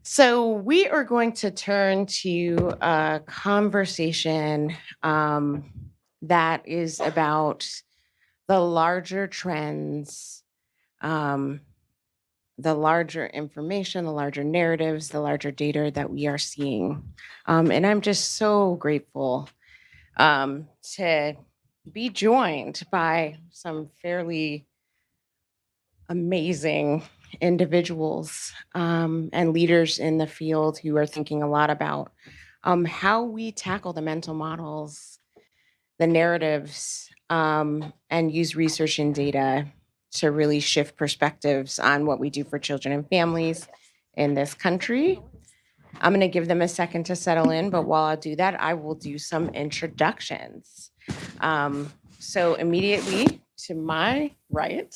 So we are going to turn to a conversation that is about the larger trends, um, the larger information, the larger narratives, the larger data that we are seeing. And I'm just so grateful to be joined by some fairly amazing individuals and leaders in the field who are thinking a lot about how we tackle the mental models, the narratives, and use research and data to really shift perspectives on what we do for children and families in this country. I'm going to give them a second to settle in, but while I do that, I will do some introductions. So, immediately to my right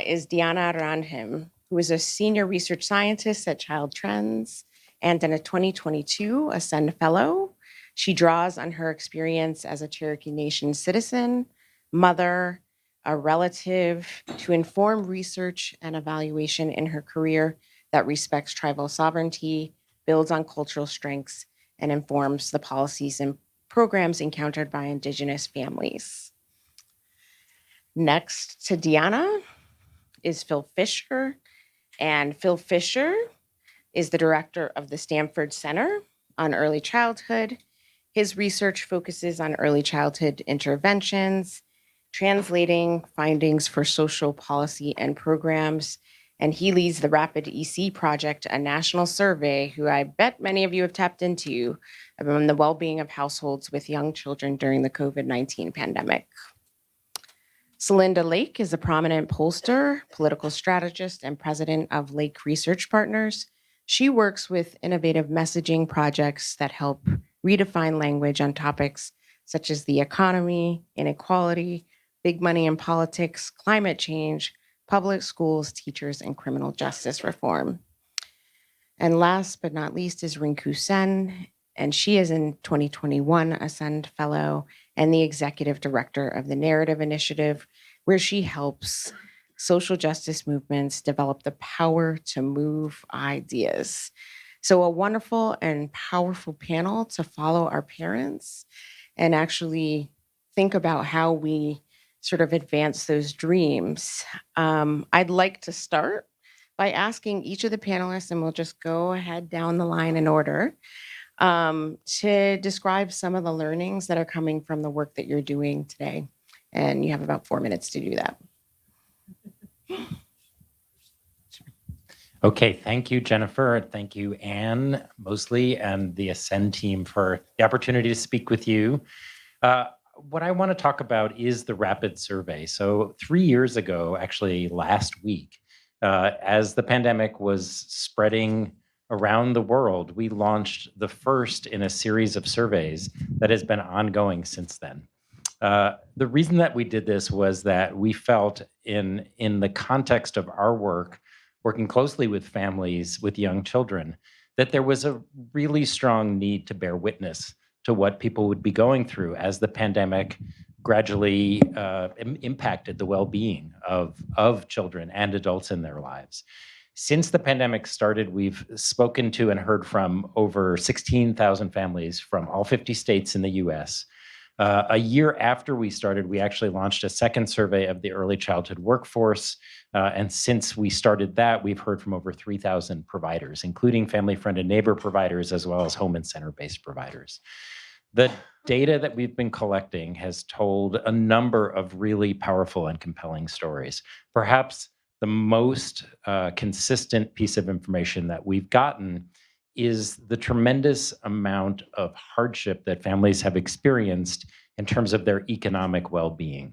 is Diana Ranhim, who is a senior research scientist at Child Trends and in a 2022 Ascend Fellow. She draws on her experience as a Cherokee Nation citizen, mother, a relative to inform research and evaluation in her career that respects tribal sovereignty, builds on cultural strengths, and informs the policies and programs encountered by Indigenous families. Next to Diana is Phil Fisher, and Phil Fisher is the director of the Stanford Center on Early Childhood. His research focuses on early childhood interventions, translating findings for social policy and programs. And he leads the Rapid EC Project, a national survey who I bet many of you have tapped into on the well-being of households with young children during the COVID-19 pandemic. Celinda Lake is a prominent pollster, political strategist, and president of Lake Research Partners. She works with innovative messaging projects that help redefine language on topics such as the economy, inequality, big money in politics, climate change, public schools, teachers, and criminal justice reform. And last but not least is Rinku Sen, and she is in 2021 Ascend Fellow and the executive director of the Narrative Initiative, where she helps social justice movements develop the power to move ideas. So, a wonderful and powerful panel to follow our parents and actually think about how we sort of advance those dreams. I'd like to start by asking each of the panelists, and we'll just go ahead down the line in order, to describe some of the learnings that are coming from the work that you're doing today. And you have about 4 minutes to do that. Okay, thank you, Jennifer. Thank you, Anne Mosley, and the Ascend team for the opportunity to speak with you. What I want to talk about is the rapid survey. So 3 years ago, actually last week, as the pandemic was spreading around the world, we launched the first in a series of surveys that has been ongoing since then. The reason that we did this was that we felt in the context of our work, working closely with families with young children, that there was a really strong need to bear witness to what people would be going through as the pandemic gradually impacted the well-being of children and adults in their lives. Since the pandemic started, we've spoken to and heard from over 16,000 families from all 50 states in the US. A year after we started, we actually launched a second survey of the early childhood workforce. And since we started that, we've heard from over 3,000 providers, including family, friend, and neighbor providers, as well as home and center-based providers. The data that we've been collecting has told a number of really powerful and compelling stories. Perhaps the most consistent piece of information that we've gotten is the tremendous amount of hardship that families have experienced in terms of their economic well-being.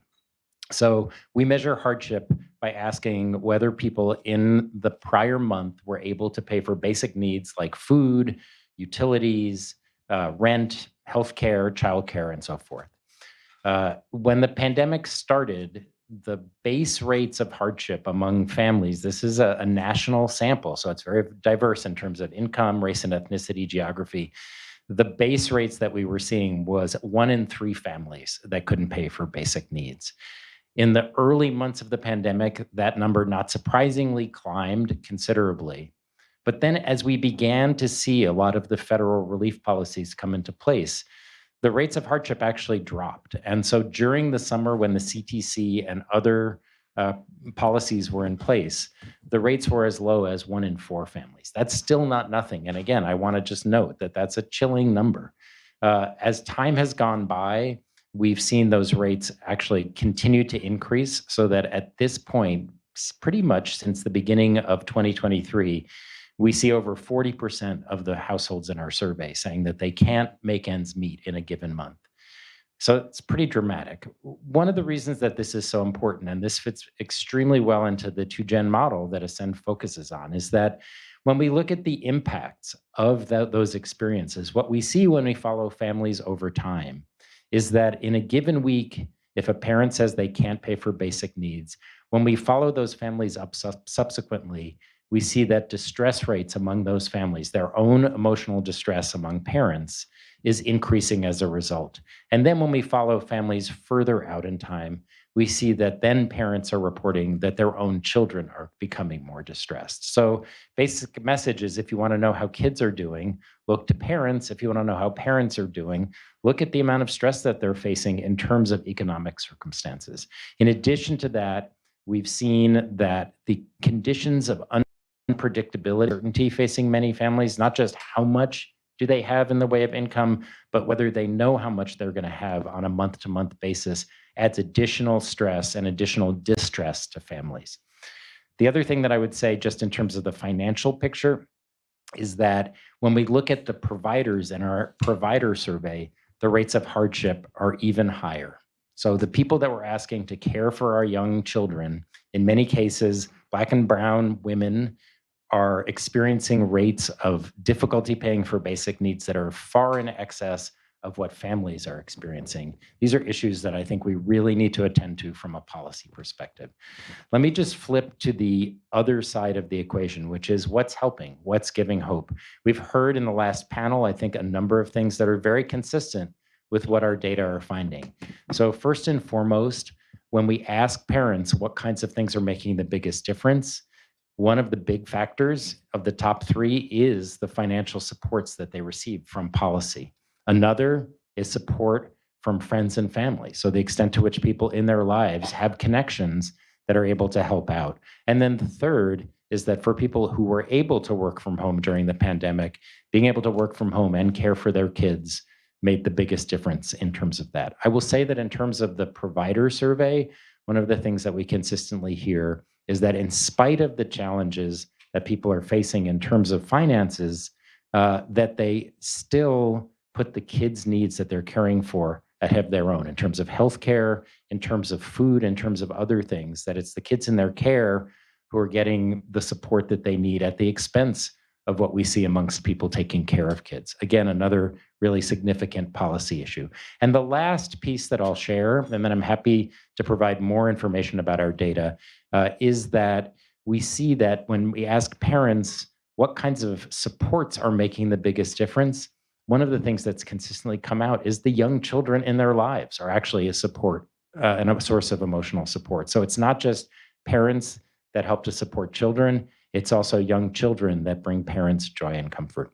So we measure hardship by asking whether people in the prior month were able to pay for basic needs like food, utilities, rent, healthcare, childcare, and so forth. When the pandemic started, the base rates of hardship among families, this is a national sample, so it's very diverse in terms of income, race and ethnicity, geography. The base rates that we were seeing was 1 in 3 families that couldn't pay for basic needs. In the early months of the pandemic, that number, not surprisingly, climbed considerably. But then as we began to see a lot of the federal relief policies come into place, the rates of hardship actually dropped. And so during the summer when the CTC and other policies were in place, the rates were as low as 1 in 4 families. That's still not nothing. And again, I want to just note that that's a chilling number. As time has gone by, we've seen those rates actually continue to increase so that at this point, pretty much since the beginning of 2023, we see over 40% of the households in our survey saying that they can't make ends meet in a given month. So it's pretty dramatic. One of the reasons that this is so important, and this fits extremely well into the 2-gen model that Ascend focuses on, is that when we look at the impacts of those experiences, what we see when we follow families over time is that in a given week, if a parent says they can't pay for basic needs, when we follow those families up subsequently, we see that distress rates among those families, their own emotional distress among parents, is increasing as a result. And then when we follow families further out in time, we see that then parents are reporting that their own children are becoming more distressed. So basic message is, if you want to know how kids are doing, look to parents. If you want to know how parents are doing, look at the amount of stress that they're facing in terms of economic circumstances. In addition to that, we've seen that the conditions of unpredictability, uncertainty facing many families, not just how much do they have in the way of income, but whether they know how much they're going to have on a month-to-month basis, adds additional stress and additional distress to families. The other thing that I would say, just in terms of the financial picture, is that when we look at the providers in our provider survey, the rates of hardship are even higher. So the people that we're asking to care for our young children, in many cases, Black and brown women, are experiencing rates of difficulty paying for basic needs that are far in excess of what families are experiencing. These are issues that I think we really need to attend to from a policy perspective. Let me just flip to the other side of the equation, which is what's helping, what's giving hope. We've heard in the last panel, I think, a number of things that are very consistent with what our data are finding. So first and foremost, when we ask parents what kinds of things are making the biggest difference, one of the big factors of the top 3 is the financial supports that they receive from policy. Another is support from friends and family. So the extent to which people in their lives have connections that are able to help out. And then the third is that for people who were able to work from home during the pandemic, being able to work from home and care for their kids made the biggest difference in terms of that. I will say that in terms of the provider survey, one of the things that we consistently hear is that in spite of the challenges that people are facing in terms of finances, that they still put the kids' needs that they're caring for ahead of their own in terms of healthcare, in terms of food, in terms of other things, that it's the kids in their care who are getting the support that they need at the expense of what we see amongst people taking care of kids. Again, another really significant policy issue. And the last piece that I'll share, and then I'm happy to provide more information about our data, is that we see that when we ask parents what kinds of supports are making the biggest difference, one of the things that's consistently come out is the young children in their lives are actually a support and a source of emotional support. So it's not just parents that help to support children, it's also young children that bring parents joy and comfort.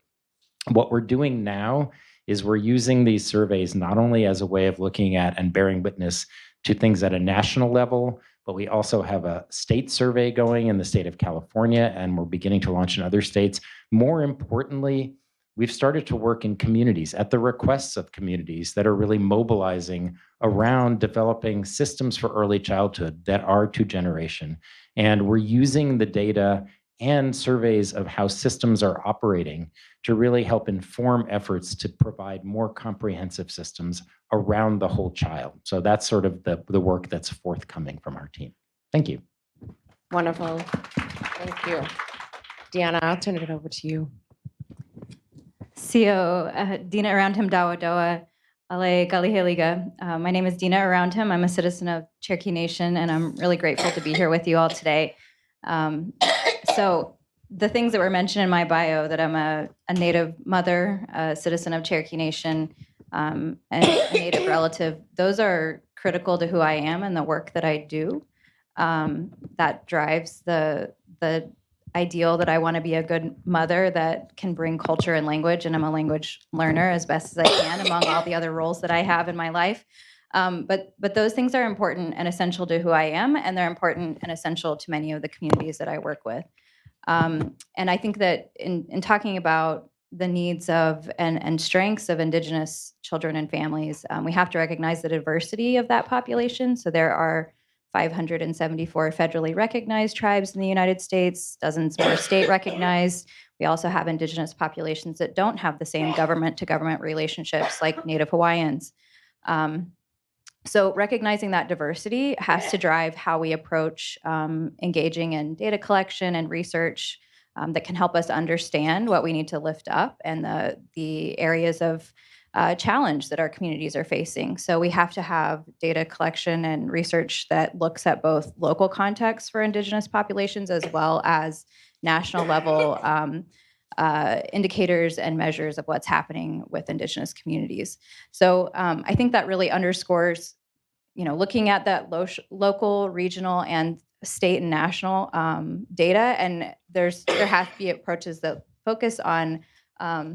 What we're doing now is we're using these surveys not only as a way of looking at and bearing witness to things at a national level, but we also have a state survey going in the state of California, and we're beginning to launch in other states. More importantly, we've started to work in communities at the requests of communities that are really mobilizing around developing systems for early childhood that are 2-generation. And we're using the data and surveys of how systems are operating to really help inform efforts to provide more comprehensive systems around the whole child. So that's sort of the work that's forthcoming from our team. Thank you. Wonderful. Thank you. Deanna, I'll turn it over to you. CEO Dina Aroundham Dawa Dawa Ale Galiheliga. My name is Dina Aroundham. I'm a citizen of Cherokee Nation, and I'm really grateful to be here with you all today. So the things that were mentioned in my bio, that I'm a Native mother, a citizen of Cherokee Nation, and a Native relative, those are critical to who I am and the work that I do. That drives the ideal that I want to be a good mother that can bring culture and language, and I'm a language learner as best as I can among all the other roles that I have in my life. But those things are important and essential to who I am, and they're important and essential to many of the communities that I work with. And I think that in talking about the needs of and strengths of Indigenous children and families, we have to recognize the diversity of that population. So there are 574 federally recognized tribes in the United States, dozens more state recognized. We also have Indigenous populations that don't have the same government to government relationships like Native Hawaiians. So recognizing that diversity has to drive how we approach engaging in data collection and research that can help us understand what we need to lift up and the areas of challenge that our communities are facing. So we have to have data collection and research that looks at both local contexts for Indigenous populations as well as national level indicators and measures of what's happening with Indigenous communities. So I think that really underscores, looking at that local, regional, and state and national data, and there has to be approaches that focus on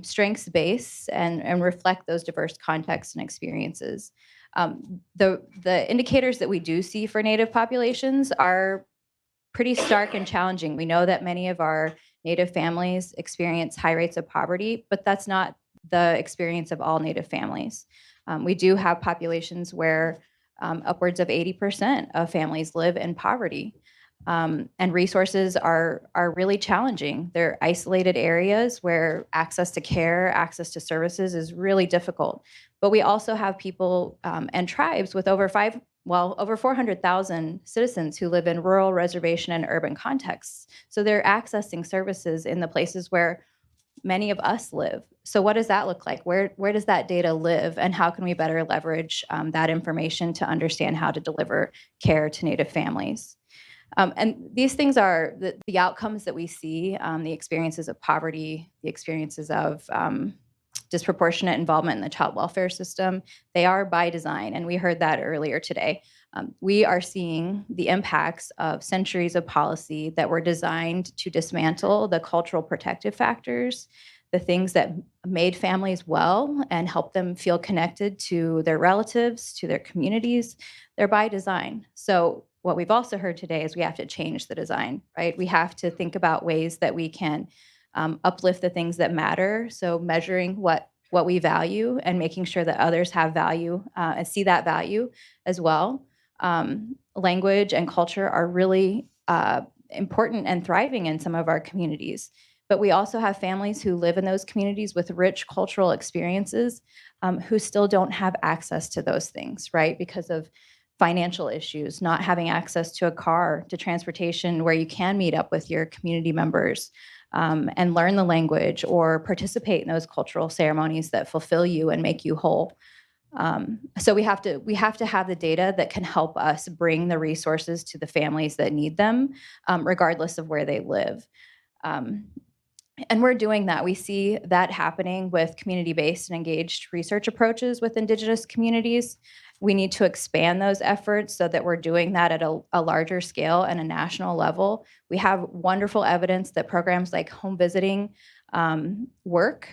strengths-based and reflect those diverse contexts and experiences. The indicators that we do see for Native populations are pretty stark and challenging. We know that many of our Native families experience high rates of poverty, but that's not the experience of all Native families. We do have populations where upwards of 80% of families live in poverty. And resources are really challenging. They're isolated areas where access to care, access to services is really difficult. But we also have people and tribes with over 400,000 citizens who live in rural, reservation, and urban contexts. So they're accessing services in the places where many of us live. So what does that look like? Where does that data live, and how can we better leverage that information to understand how to deliver care to Native families? And these things are the outcomes that we see, the experiences of poverty, the experiences of disproportionate involvement in the child welfare system. They are by design, and we heard that earlier today. We are seeing the impacts of centuries of policy that were designed to dismantle the cultural protective factors, the things that made families well and help them feel connected to their relatives, to their communities. They're by design. So what we've also heard today is we have to change the design, right? We have to think about ways that we can uplift the things that matter. So measuring what we value and making sure that others have value and see that value as well. Language and culture are really important and thriving in some of our communities. But we also have families who live in those communities with rich cultural experiences who still don't have access to those things, right? Because of financial issues, not having access to a car, to transportation where you can meet up with your community members and learn the language or participate in those cultural ceremonies that fulfill you and make you whole. So we have to have the data that can help us bring the resources to the families that need them, regardless of where they live. And we're doing that. We see that happening with community-based and engaged research approaches with Indigenous communities. We need to expand those efforts so that we're doing that at a larger scale and a national level. We have wonderful evidence that programs like home visiting work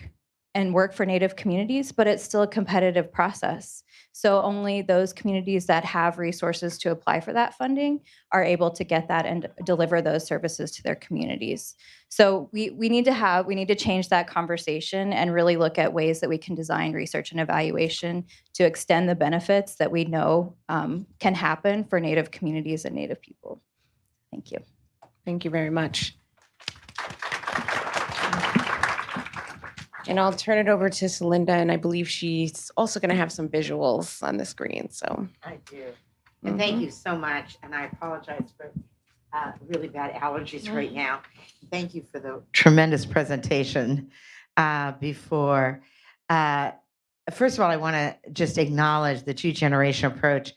for Native communities, but it's still a competitive process. So only those communities that have resources to apply for that funding are able to get that and deliver those services to their communities. So we need to change that conversation and really look at ways that we can design research and evaluation to extend the benefits that we know can happen for Native communities and Native people. Thank you. Thank you very much. And I'll turn it over to Celinda, and I believe she's also going to have some visuals on the screen. So I do. And thank you so much. And I apologize for really bad allergies right now. Thank you for the tremendous presentation before. First of all, I want to just acknowledge the two generation approach.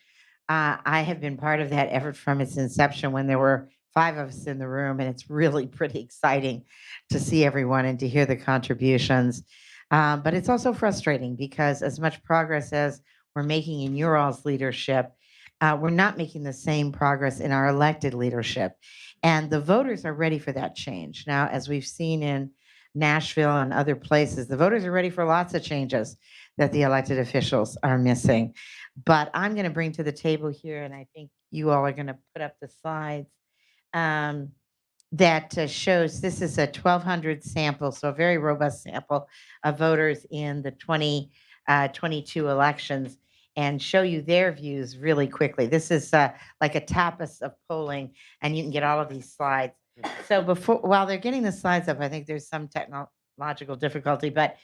I have been part of that effort from its inception when there were 5 of us in the room, and it's really pretty exciting to see everyone and to hear the contributions. But it's also frustrating because as much progress as we're making in your all's leadership, we're not making the same progress in our elected leadership. And the voters are ready for that change. Now, as we've seen in Nashville and other places, the voters are ready for lots of changes that the elected officials are missing. But I'm going to bring to the table here, and I think you all are going to put up the slides. Um, that shows this is a 1,200 sample, so a very robust sample of voters in the 2022 elections, and show you their views really quickly. This is like a tapas of polling, and you can get all of these slides. So while they're getting the slides up, I think there's some technological difficulty, but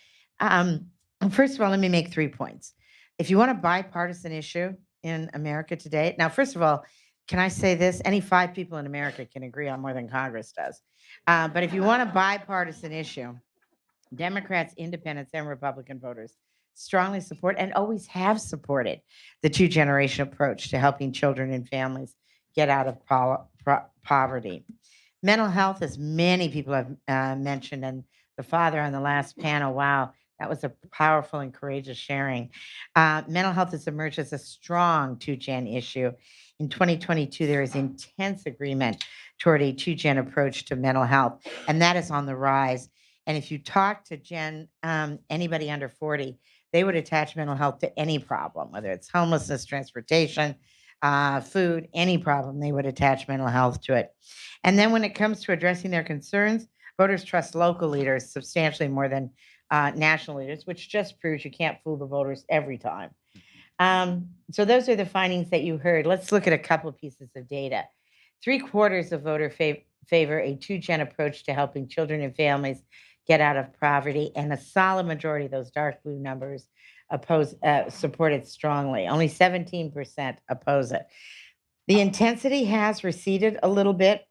first of all, let me make 3 points. If you want a bipartisan issue in America today, now, first of all, can I say this? Any 5 people in America can agree on more than Congress does. But if you want a bipartisan issue, Democrats, independents, and Republican voters strongly support and always have supported the two-generation approach to helping children and families get out of poverty. Mental health, as many people have mentioned, and the father on the last panel, wow, that was a powerful and courageous sharing. Mental health has emerged as a strong two-gen issue. In 2022, there is intense agreement toward a two-gen approach to mental health, and that is on the rise. And if you talk to anybody under 40, they would attach mental health to any problem, whether it's homelessness, transportation, food, any problem, they would attach mental health to it. And then when it comes to addressing their concerns, voters trust local leaders substantially more than national leaders, which just proves you can't fool the voters every time. So those are the findings that you heard. Let's look at a couple pieces of data. 3/4 of voters favor a two-gen approach to helping children and families get out of poverty, and a solid majority of those dark blue numbers support it strongly. Only 17% oppose it. The intensity has receded a little bit.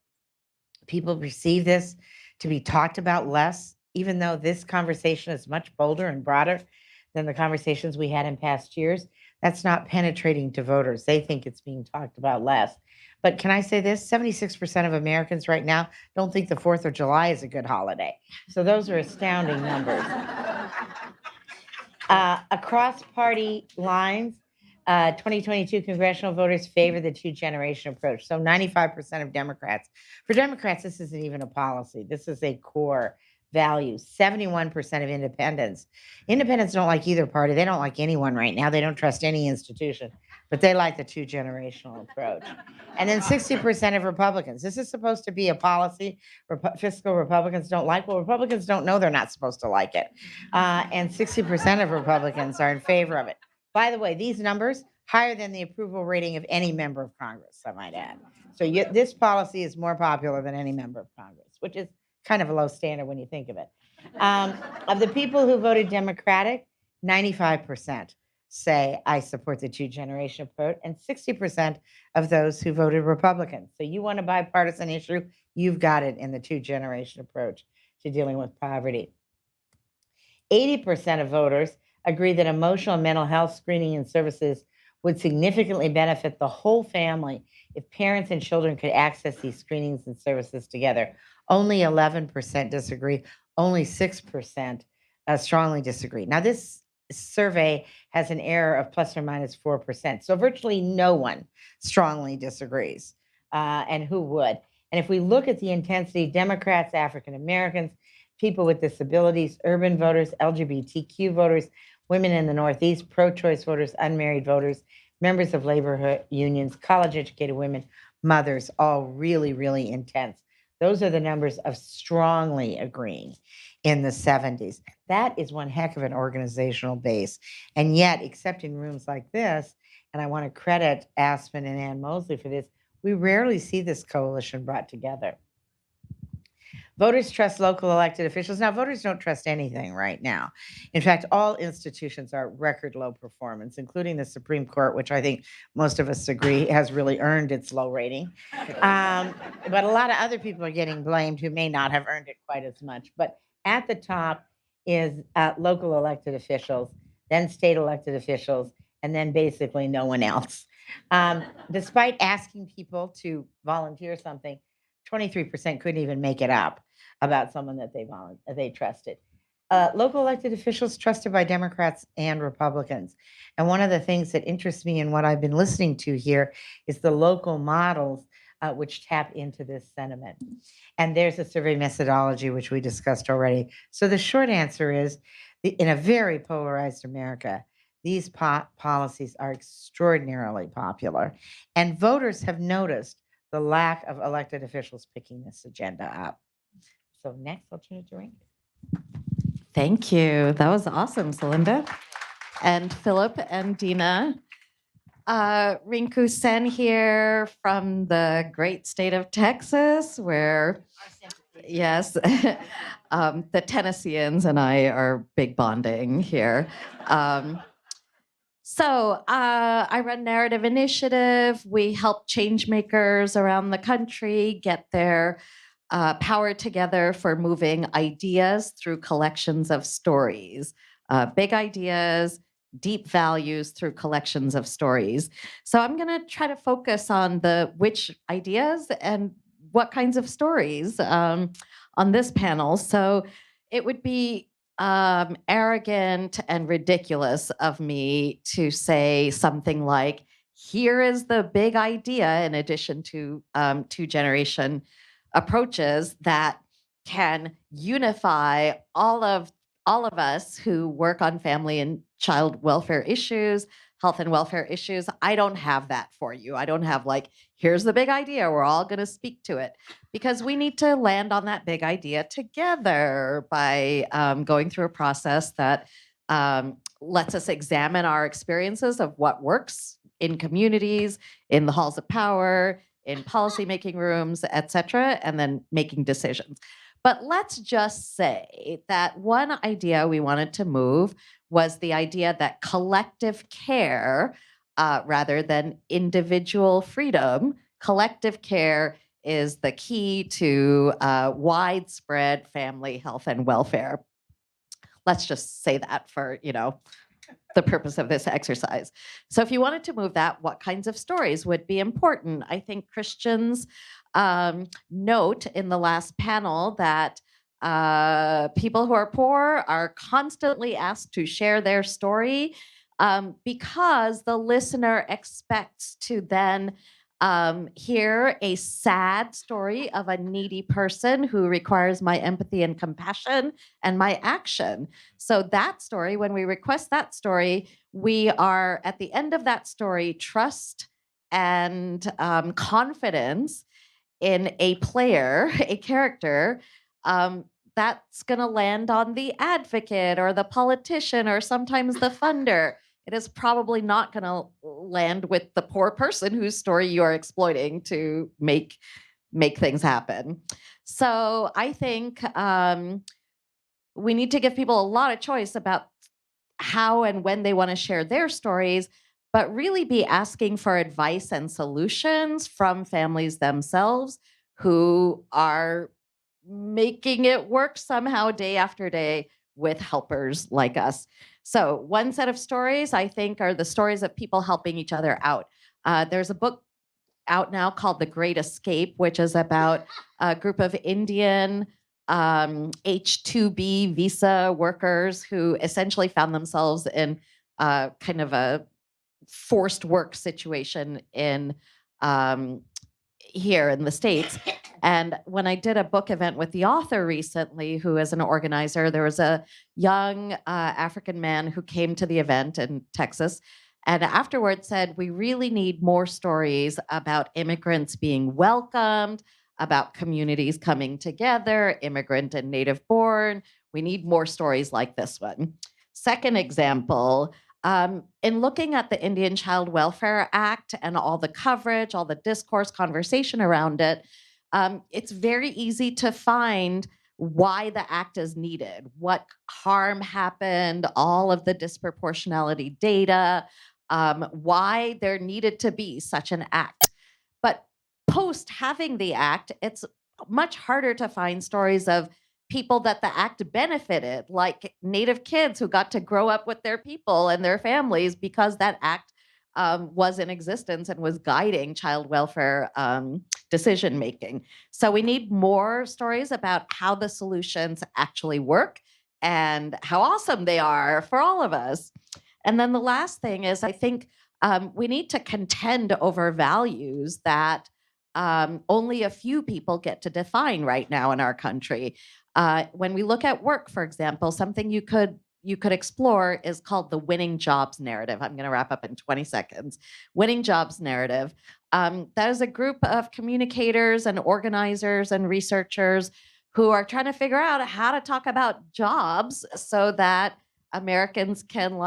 People perceive this to be talked about less, even though this conversation is much bolder and broader than the conversations we had in past years. That's not penetrating to voters. They think it's being talked about less. But can I say this? 76% of Americans right now don't think the 4th of July is a good holiday. So those are astounding numbers. Across party lines, 2022 congressional voters favor the two-generation approach. So 95% of Democrats. For Democrats, this isn't even a policy. This is a core value. 71% of independents. Independents don't like either party. They don't like anyone right now. They don't trust any institution, but they like the two-generational approach. And then 60% of Republicans. This is supposed to be a policy fiscal Republicans don't like. Well, Republicans don't know they're not supposed to like it. And 60% of Republicans are in favor of it. By the way, these numbers higher than the approval rating of any member of Congress, I might add. So this policy is more popular than any member of Congress, which is kind of a low standard when you think of it. Of the people who voted Democratic, 95% say I support the two-generation approach, and 60% of those who voted Republican. So you want a bipartisan issue, you've got it in the two-generation approach to dealing with poverty. 80% of voters agree that emotional and mental health screening and services would significantly benefit the whole family if parents and children could access these screenings and services together. Only 11% disagree. Only 6% strongly disagree. Now, this survey has an error of plus or minus 4%. So virtually no one strongly disagrees. And who would? And if we look at the intensity, Democrats, African Americans, people with disabilities, urban voters, LGBTQ voters, women in the Northeast, pro-choice voters, unmarried voters, members of labor unions, college-educated women, mothers, all really, really intense. Those are the numbers of strongly agreeing in the 70s. That is one heck of an organizational base. And yet, except in rooms like this, and I want to credit Aspen and Ann Mosley for this, we rarely see this coalition brought together. Voters trust local elected officials. Now, voters don't trust anything right now. In fact, all institutions are record low performance, including the Supreme Court, which I think most of us agree has really earned its low rating. But a lot of other people are getting blamed who may not have earned it quite as much. But at the top is local elected officials, then state elected officials, and then basically no one else. Despite asking people to volunteer something, 23% couldn't even make it up about someone that they trusted. local elected officials trusted by Democrats and Republicans. And one of the things that interests me in what I've been listening to here is the local models which tap into this sentiment. And there's a survey methodology, which we discussed already. So the short answer is, in a very polarized America, these policies are extraordinarily popular. And voters have noticed the lack of elected officials picking this agenda up. So next, I'll turn it to Rink. Thank you. That was awesome, Celinda. And Philip and Dina. Rinku Sen here from the great state of Texas, where, yes, the Tennesseans and I are big bonding here. So I run Narrative Initiative. We help change makers around the country get their power together for moving ideas through collections of stories, big ideas, deep values through collections of stories. So I'm going to try to focus on which ideas and what kinds of stories on this panel. So it would be arrogant and ridiculous of me to say something like, here is the big idea, in addition to two-generation approaches that can unify all of us who work on family and child welfare issues, health and welfare issues. I don't have that for you. I don't have like, here's the big idea, we're all going to speak to it, because we need to land on that big idea together by going through a process that lets us examine our experiences of what works in communities, in the halls of power, in policymaking rooms, et cetera, and then making decisions. But let's just say that one idea we wanted to move was the idea that collective care, rather than individual freedom, collective care is the key to widespread family health and welfare. Let's just say that for, the purpose of this exercise. So if you wanted to move that, what kinds of stories would be important? I think Christian's note in the last panel that people who are poor are constantly asked to share their story because the listener expects to then hear a sad story of a needy person who requires my empathy and compassion and my action. So that story, when we request that story, we are at the end of that story, trust and confidence in a player, a character, that's going to land on the advocate or the politician or sometimes the funder. It is probably not going to land with the poor person whose story you are exploiting to make things happen. So I think we need to give people a lot of choice about how and when they want to share their stories, but really be asking for advice and solutions from families themselves who are making it work somehow day after day with helpers like us. So one set of stories, I think, are the stories of people helping each other out. There's a book out now called The Great Escape, which is about a group of Indian H-2B visa workers who essentially found themselves in kind of a forced work situation in here in the States. And when I did a book event with the author recently, who is an organizer, there was a young African man who came to the event in Texas and afterwards said, we really need more stories about immigrants being welcomed, about communities coming together, immigrant and native born. We need more stories like this one. Second example, in looking at the Indian Child Welfare Act and all the coverage, all the discourse, conversation around it, it's very easy to find why the act is needed, what harm happened, all of the disproportionality data, why there needed to be such an act. But post having the act, it's much harder to find stories of people that the act benefited, like Native kids who got to grow up with their people and their families because that act was in existence and was guiding child welfare decision making. So we need more stories about how the solutions actually work and how awesome they are for all of us. And then the last thing is, I think we need to contend over values that only a few people get to define right now in our country. When we look at work, for example, something you could explore is called the winning jobs narrative. I'm going to wrap up in 20 seconds. Winning jobs narrative. That is a group of communicators and organizers and researchers who are trying to figure out how to talk about jobs so that Americans can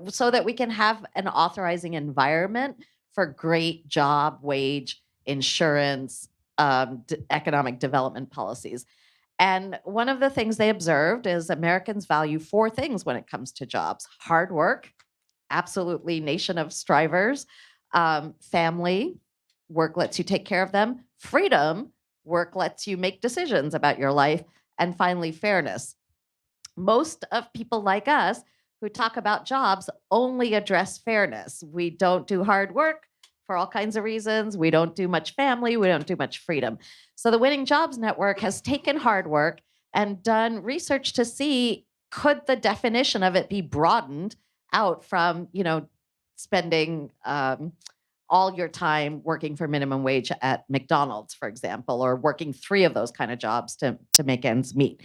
so that we can have an authorizing environment for great job, wage, insurance, economic development policies. And one of the things they observed is Americans value 4 things when it comes to jobs: hard work, absolutely nation of strivers; family, work lets you take care of them; freedom, work lets you make decisions about your life; and finally, fairness. Most of people like us who talk about jobs only address fairness. We don't do hard work for all kinds of reasons. We don't do much family. We don't do much freedom. So the Winning Jobs Network has taken hard work and done research to see, could the definition of it be broadened out from, spending all your time working for minimum wage at McDonald's, for example, or working 3 of those kind of jobs to make ends meet.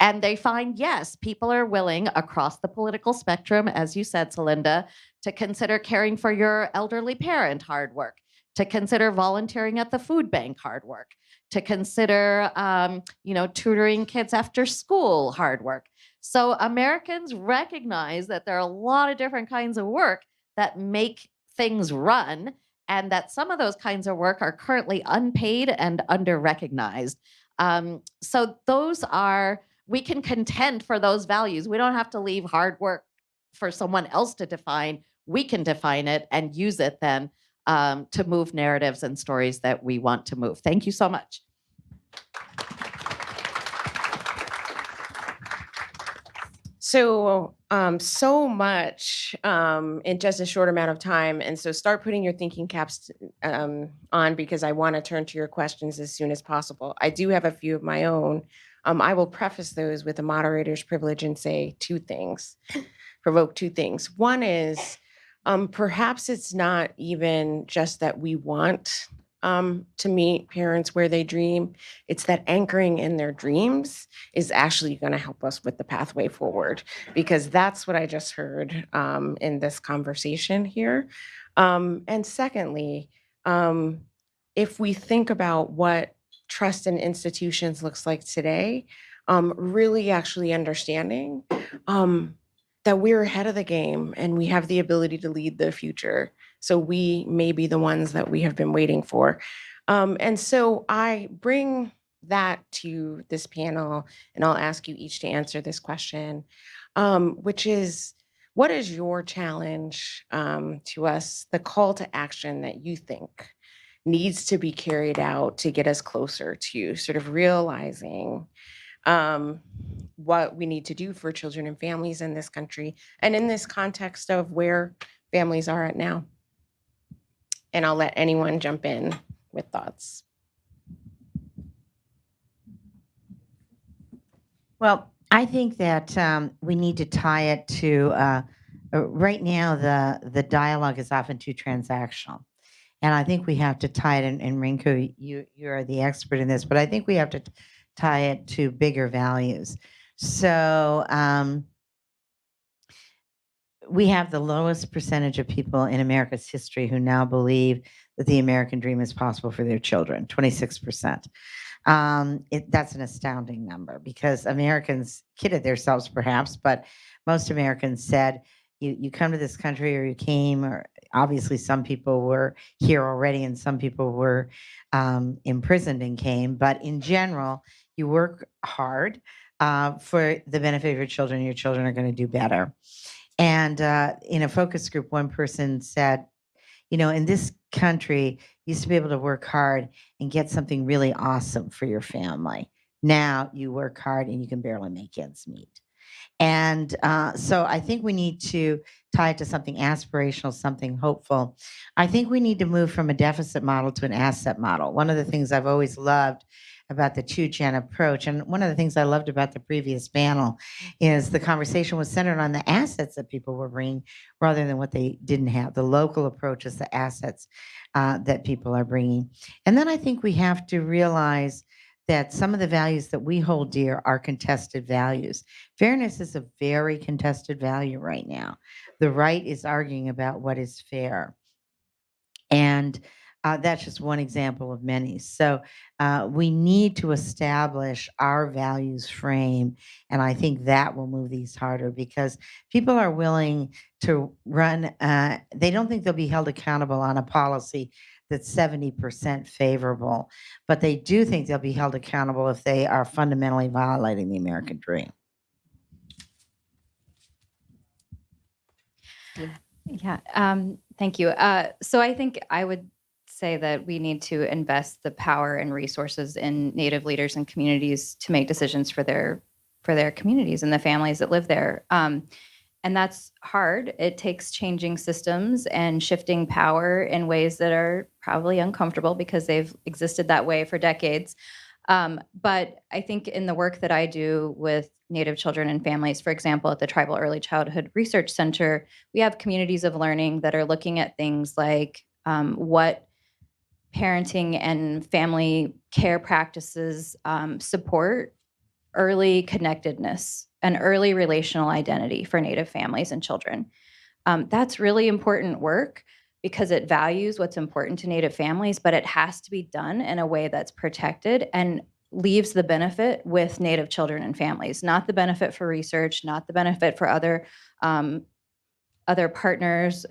And they find, yes, people are willing across the political spectrum, as you said, Celinda, to consider caring for your elderly parent, hard work; to consider volunteering at the food bank, hard work; to consider, tutoring kids after school, hard work. So Americans recognize that there are a lot of different kinds of work that make things run, and that some of those kinds of work are currently unpaid and under-recognized. So we can contend for those values. We don't have to leave hard work for someone else to define. We can define it and use it then to move narratives and stories that we want to move. Thank you so much. So, so much in just a short amount of time. And so start putting your thinking caps on, because I want to turn to your questions as soon as possible. I do have a few of my own. I will preface those with the moderator's privilege and say 2 things, provoke 2 things. One is perhaps it's not even just that we want to meet parents where they dream. It's that anchoring in their dreams is actually going to help us with the pathway forward, because that's what I just heard in this conversation here. And secondly, if we think about what trust in institutions looks like today, really actually understanding that we're ahead of the game and we have the ability to lead the future. So we may be the ones that we have been waiting for. And so I bring that to this panel, and I'll ask you each to answer this question, which is, what is your challenge to us, the call to action that you think needs to be carried out to get us closer to sort of realizing what we need to do for children and families in this country, and in this context of where families are at now? And I'll let anyone jump in with thoughts. Well, I think that we need to tie it to right now, the dialogue is often too transactional. And I think we have to tie it, and Rinku, you are the expert in this, but I think we have to tie it to bigger values. So we have the lowest percentage of people in America's history who now believe that the American dream is possible for their children, 26%. That's an astounding number, because Americans kidded themselves perhaps, but most Americans said, you come to this country, or you came, or obviously some people were here already and some people were imprisoned and came, but in general, you work hard for the benefit of your children. Your children are going to do better. And in a focus group, one person said, in this country, you used to be able to work hard and get something really awesome for your family. Now you work hard and you can barely make ends meet. And so I think we need to tie it to something aspirational, something hopeful. I think we need to move from a deficit model to an asset model. One of the things I've always loved about the two-gen approach. And one of the things I loved about the previous panel is the conversation was centered on the assets that people were bringing rather than what they didn't have. The local approach is the assets that people are bringing. And then I think we have to realize that some of the values that we hold dear are contested values. Fairness is a very contested value right now. The right is arguing about what is fair. And that's just one example of many. So we need to establish our values frame. And I think that will move these harder because people are willing to run, they don't think they'll be held accountable on a policy that's 70% favorable, but they do think they'll be held accountable if they are fundamentally violating the American dream. Yeah, thank you. So I think I would say that we need to invest the power and resources in Native leaders and communities to make decisions for their communities and the families that live there. And that's hard. It takes changing systems and shifting power in ways that are probably uncomfortable because they've existed that way for decades. But I think in the work that I do with Native children and families, for example, at the Tribal Early Childhood Research Center, we have communities of learning that are looking at things like what parenting and family care practices support early connectedness and early relational identity for Native families and children. That's really important work because it values what's important to Native families, but it has to be done in a way that's protected and leaves the benefit with Native children and families, not the benefit for research, not the benefit for other partners,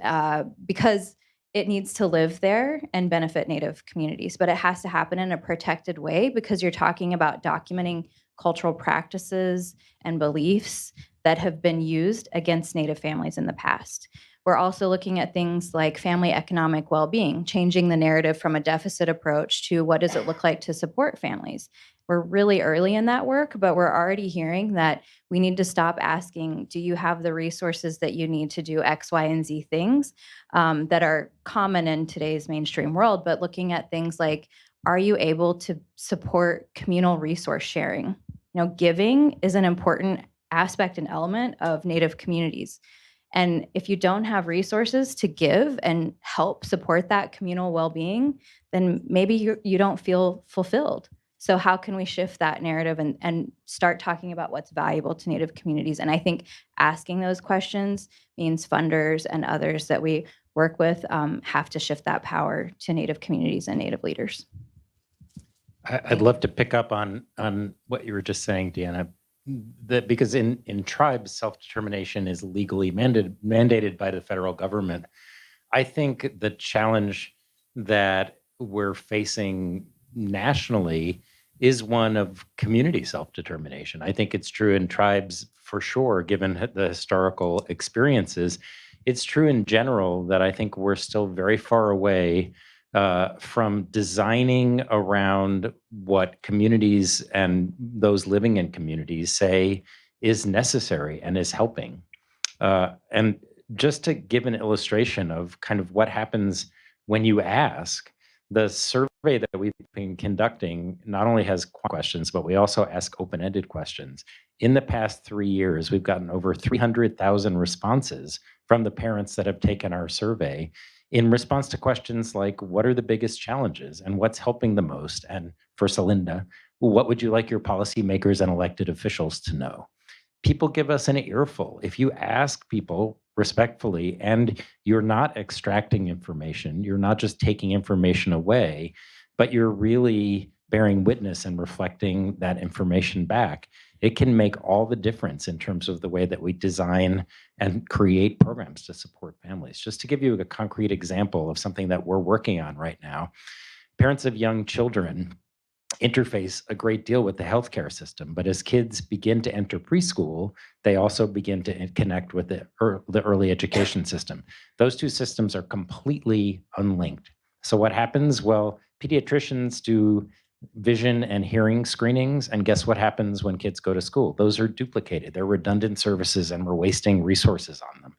because it needs to live there and benefit Native communities. But it has to happen in a protected way because you're talking about documenting cultural practices and beliefs that have been used against Native families in the past. We're also looking at things like family economic well-being, changing the narrative from a deficit approach to what does it look like to support families. We're really early in that work, but we're already hearing that we need to stop asking, do you have the resources that you need to do X, Y, and Z things that are common in today's mainstream world, but looking at things like, are you able to support communal resource sharing? Giving is an important aspect and element of Native communities. And if you don't have resources to give and help support that communal well-being, then maybe you don't feel fulfilled. So how can we shift that narrative and start talking about what's valuable to Native communities? And I think asking those questions means funders and others that we work with have to shift that power to Native communities and Native leaders. I'd love to pick up on what you were just saying, Deanna, that because in tribes, self-determination is legally mandated by the federal government. I think the challenge that we're facing nationally is one of community self-determination. I think it's true in tribes for sure, given the historical experiences. It's true in general that I think we're still very far away from designing around what communities and those living in communities say is necessary and is helping. And just to give an illustration of kind of what happens when you ask, the survey that we've been conducting not only has questions, but we also ask open-ended questions. In the past 3 years, we've gotten over 300,000 responses from the parents that have taken our survey in response to questions like, what are the biggest challenges and what's helping the most? And for Celinda, what would you like your policymakers and elected officials to know? People give us an earful. If you ask people respectfully and you're not extracting information, you're not just taking information away, but you're really bearing witness and reflecting that information back, it can make all the difference in terms of the way that we design and create programs to support families. Just to give you a concrete example of something that we're working on right now, parents of young children interface a great deal with the healthcare system. But as kids begin to enter preschool, they also begin to connect with the early education system. Those two systems are completely unlinked. So what happens? Well, pediatricians do vision and hearing screenings, and guess what happens when kids go to school? Those are duplicated. They're redundant services, and we're wasting resources on them.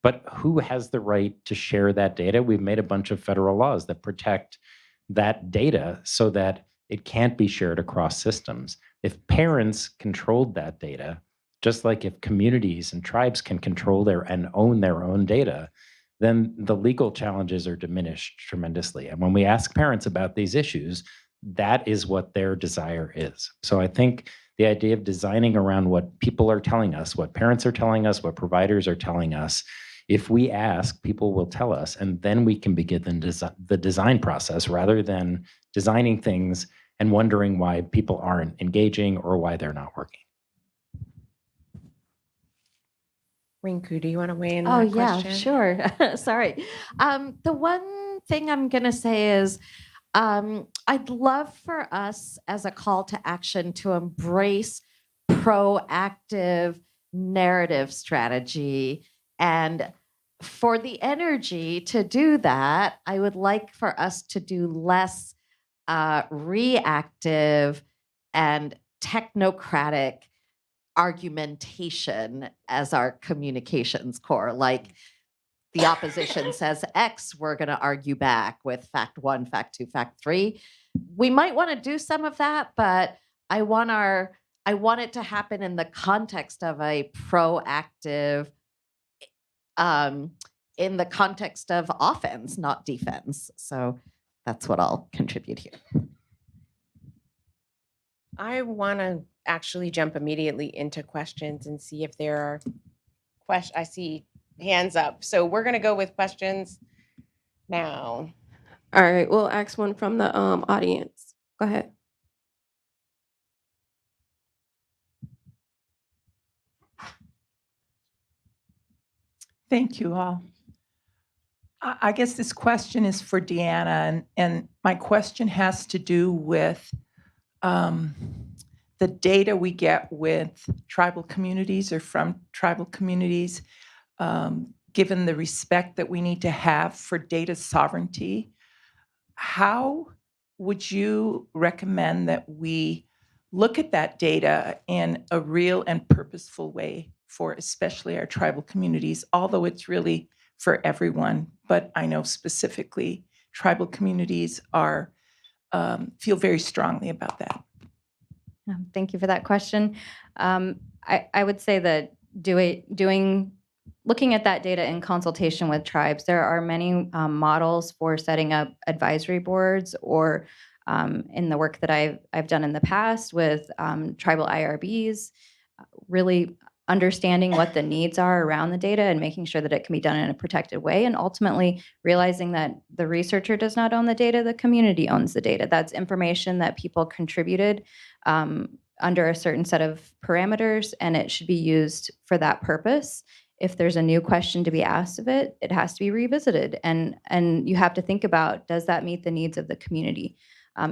But who has the right to share that data? We've made a bunch of federal laws that protect that data so that It can't be shared across systems. If parents controlled that data, just like if communities and tribes can control their and own their own data, then the legal challenges are diminished tremendously. And when we ask parents about these issues, that is what their desire is. So I think the idea of designing around what people are telling us, what parents are telling us, what providers are telling us, if we ask, people will tell us, and then we can begin the design process rather than designing things and wondering why people aren't engaging or why they're not working. Rinku, do you want to weigh in Oh, on that yeah, question? sure. Sorry. The one thing I'm going to say is I'd love for us as a call to action to embrace proactive narrative strategy. And for the energy to do that, I would like for us to do less reactive and technocratic argumentation as our communications core. Like the opposition says X, we're going to argue back with fact 1, fact 2, fact 3. We might want to do some of that, but I want it to happen in the context of a proactive, in the context of offense, not defense. So that's what I'll contribute here. I want to actually jump immediately into questions and see if there are questions. I see hands up. So we're going to go with questions now. All right, we'll ask one from the audience. Go ahead. Thank you all. I guess this question is for Deanna, and my question has to do with the data we get with tribal communities or from tribal communities, given the respect that we need to have for data sovereignty. How would you recommend that we look at that data in a real and purposeful way for especially our tribal communities, although it's really for everyone, but I know specifically tribal communities are feel very strongly about that. Thank you for that question. I would say that looking at that data in consultation with tribes, there are many models for setting up advisory boards, or in the work that I've done in the past with tribal IRBs, really understanding what the needs are around the data and making sure that it can be done in a protected way, and ultimately realizing that the researcher does not own the data, the community owns the data. That's information that people contributed under a certain set of parameters, and it should be used for that purpose. If there's a new question to be asked of it, it has to be revisited, and you have to think about, does that meet the needs of the community?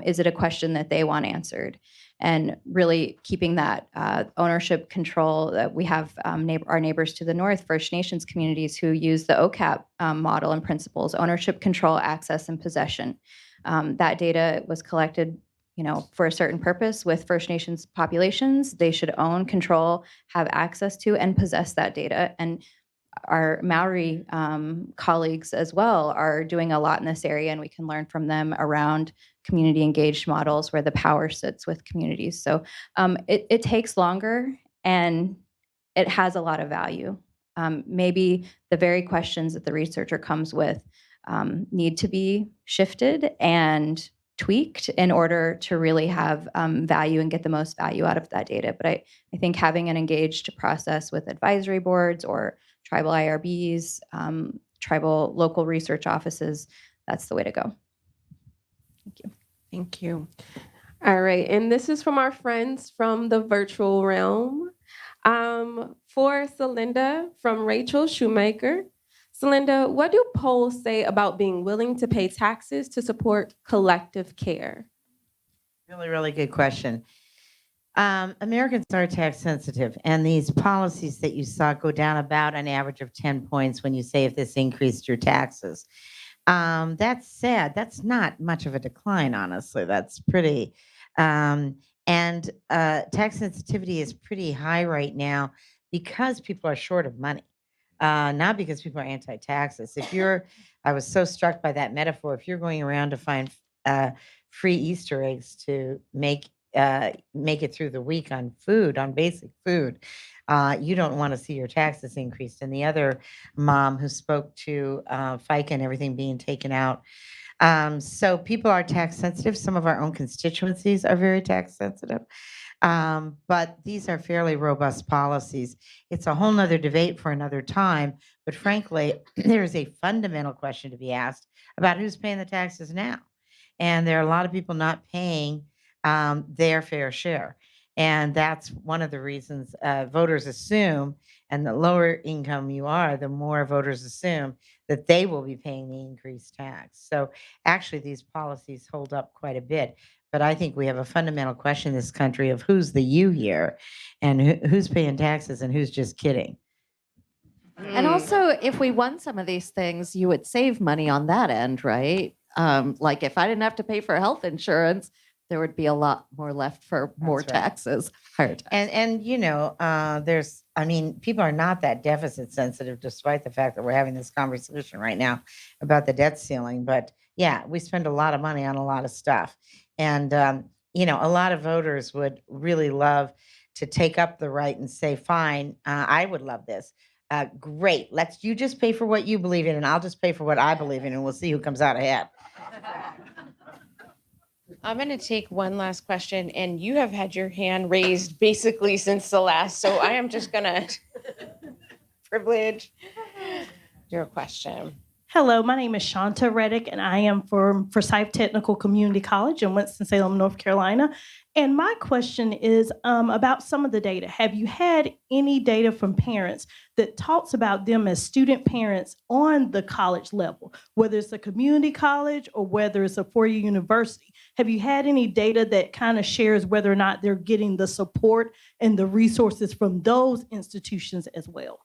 Is it a question that they want answered? And really keeping that ownership control. That we have our neighbors to the north, First Nations communities, who use the OCAP model and principles: ownership, control, access, and possession. That data was collected, for a certain purpose with First Nations populations. They should own, control, have access to, and possess that data. And our Maori colleagues as well are doing a lot in this area, and we can learn from them around community engaged models where the power sits with communities. So it takes longer, and it has a lot of value. Maybe the very questions that the researcher comes with need to be shifted and tweaked in order to really have value and get the most value out of that data. But I think having an engaged process with advisory boards or tribal IRBs, tribal local research offices, that's the way to go. Thank you. Thank you. All right, and this is from our friends from the virtual realm. For Celinda, from Rachel Shoemaker. Celinda, what do polls say about being willing to pay taxes to support collective care? Really, really good question. Americans are tax sensitive, and these policies that you saw go down about an average of 10 points when you say if this increased your taxes. That's sad. That's not much of a decline, honestly. That's pretty. And tax sensitivity is pretty high right now because people are short of money, not because people are anti-taxes. I was so struck by that metaphor. If you're going around to find free Easter eggs to make it through the week on food, on basic food, you don't want to see your taxes increased. And the other mom who spoke to FICA and everything being taken out. So people are tax sensitive. Some of our own constituencies are very tax sensitive. But these are fairly robust policies. It's a whole nother debate for another time. But frankly, there is a fundamental question to be asked about who's paying the taxes now. And there are a lot of people not paying their fair share. And that's one of the reasons voters assume, and the lower income you are, the more voters assume that they will be paying the increased tax. So actually, these policies hold up quite a bit. But I think we have a fundamental question in this country of who's the you here and who's paying taxes and who's just kidding. And also, if we won some of these things, you would save money on that end, right? Like if I didn't have to pay for health insurance, there would be a lot more left for more That's right. taxes, higher taxes. And you know, people are not that deficit sensitive, despite the fact that we're having this conversation right now about the debt ceiling. But yeah, we spend a lot of money on a lot of stuff. And you know, a lot of voters would really love to take up the right and say, fine, I would love this. Great. You just pay for what you believe in, and I'll just pay for what I believe in, and we'll see who comes out ahead. I'm going to take one last question, and you have had your hand raised basically since the last, so I am just going to privilege your question. Hello, my name is Shanta Reddick, and I am from Forsyth Technical Community College in Winston-Salem, North Carolina. And my question is about some of the data. Have you had any data from parents that talks about them as student parents on the college level, whether it's a community college or whether it's a four-year university? Have you had any data that kind of shares whether or not they're getting the support and the resources from those institutions as well?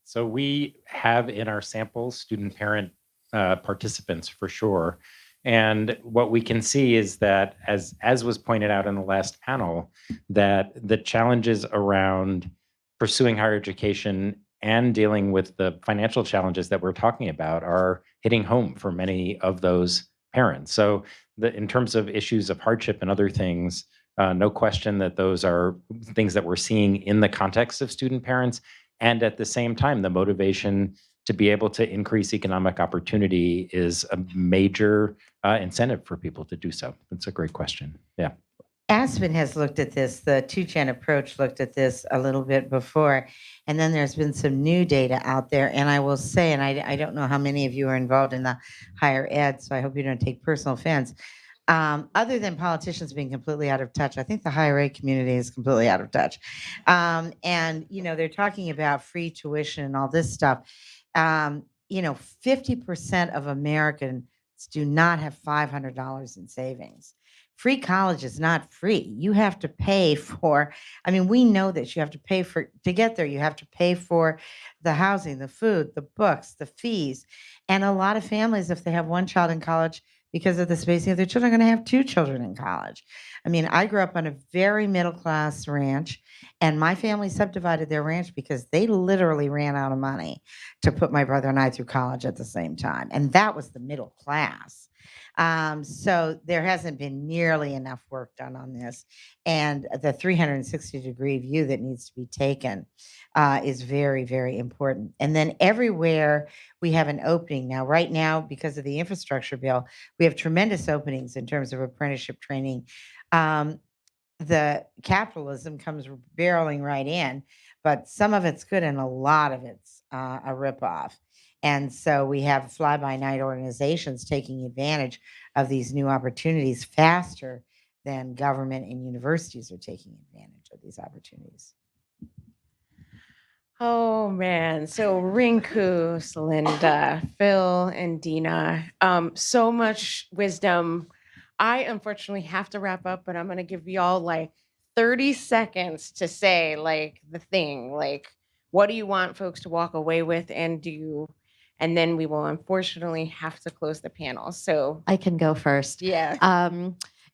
So we have in our samples student parent participants for sure. And what we can see is that, as was pointed out in the last panel, that the challenges around pursuing higher education and dealing with the financial challenges that we're talking about are hitting home for many of those parents. So in terms of issues of hardship and other things, no question that those are things that we're seeing in the context of student parents. And at the same time, the motivation to be able to increase economic opportunity is a major incentive for people to do so. It's a great question. Yeah. Aspen has looked at this. The 2Gen approach looked at this a little bit before. And then there's been some new data out there. And I will say, and I don't know how many of you are involved in the higher ed, so I hope you don't take personal offense. Other than politicians being completely out of touch, I think the higher ed community is completely out of touch. And, you know, they're talking about free tuition and all this stuff. You know, 50% of Americans do not have $500 in savings. Free college is not free. You have to pay for, I mean, we know that you have to pay for, to get there, you have to pay for the housing, the food, the books, the fees. And a lot of families, if they have one child in college, because of the spacing of their children, are going to have two children in college. I mean, I grew up on a very middle-class ranch, and my family subdivided their ranch because they literally ran out of money to put my brother and I through college at the same time. And that was the middle class. So there hasn't been nearly enough work done on this. And the 360-degree view that needs to be taken is very, very important. And then everywhere we have an opening now, right now, because of the infrastructure bill, we have tremendous openings in terms of apprenticeship training. The capitalism comes barreling right in, but some of it's good and a lot of it's a ripoff. And so we have fly-by-night organizations taking advantage of these new opportunities faster than government and universities are taking advantage of these opportunities. Oh man. So Rinku, Celinda, Phil, and Dina. So much wisdom. I unfortunately have to wrap up, but I'm gonna give y'all like 30 seconds to say like the thing. Like, what do you want folks to walk away with, and then we will unfortunately have to close the panel. So I can go first. yeah.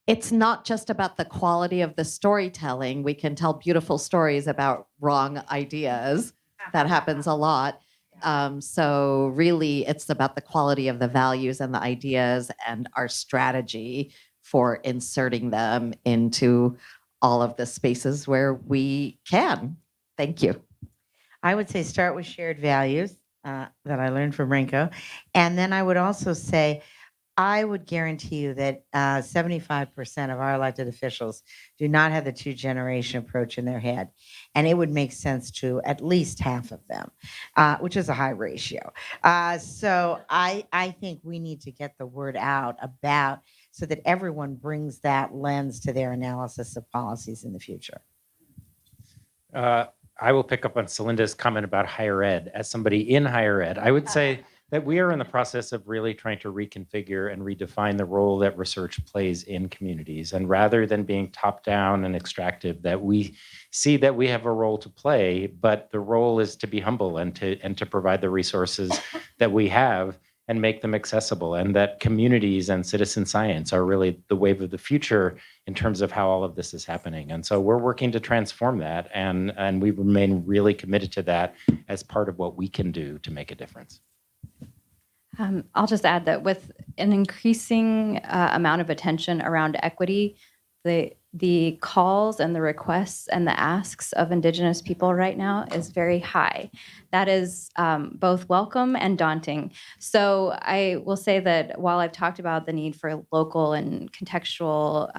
It's not just about the quality of the storytelling. We can tell beautiful stories about wrong ideas. That happens a lot. So really, it's about the quality of the values and the ideas and our strategy for inserting them into all of the spaces where we can. Thank you. I would say start with shared values that I learned from Renko. And then I would also say, I would guarantee you that 75% of our elected officials do not have the two-generation approach in their head. And it would make sense to at least half of them, which is a high ratio. So I think we need to get the word out about so that everyone brings that lens to their analysis of policies in the future. I will pick up on Celinda's comment about higher ed. As somebody in higher ed, I would say that we are in the process of really trying to reconfigure and redefine the role that research plays in communities. And rather than being top down and extractive, that we see that we have a role to play, but the role is to be humble and to provide the resources that we have and make them accessible, and that communities and citizen science are really the wave of the future in terms of how all of this is happening. And so we're working to transform that, and we remain really committed to that as part of what we can do to make a difference. I'll just add that with an increasing amount of attention around equity, the calls and the requests and the asks of Indigenous people right now is very high. That is both welcome and daunting. So I will say that while I've talked about the need for local and contextual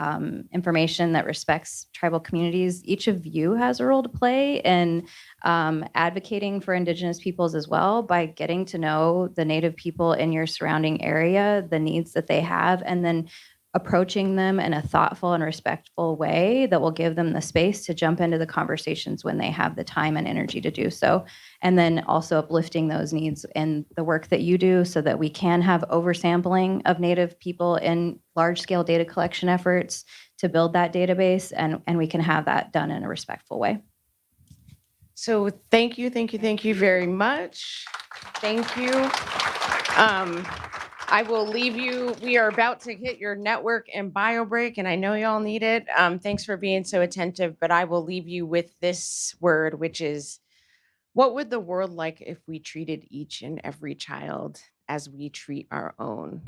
information that respects tribal communities, each of you has a role to play in advocating for Indigenous peoples as well by getting to know the Native people in your surrounding area, the needs that they have, and then approaching them in a thoughtful and respectful way that will give them the space to jump into the conversations when they have the time and energy to do so. And then also uplifting those needs in the work that you do so that we can have oversampling of Native people in large-scale data collection efforts to build that database, and we can have that done in a respectful way. So thank you very much. Thank you. I will leave you. We are about to hit your network and bio break, and I know y'all need it. Thanks for being so attentive, but I will leave you with this word, which is, what would the world like if we treated each and every child as we treat our own?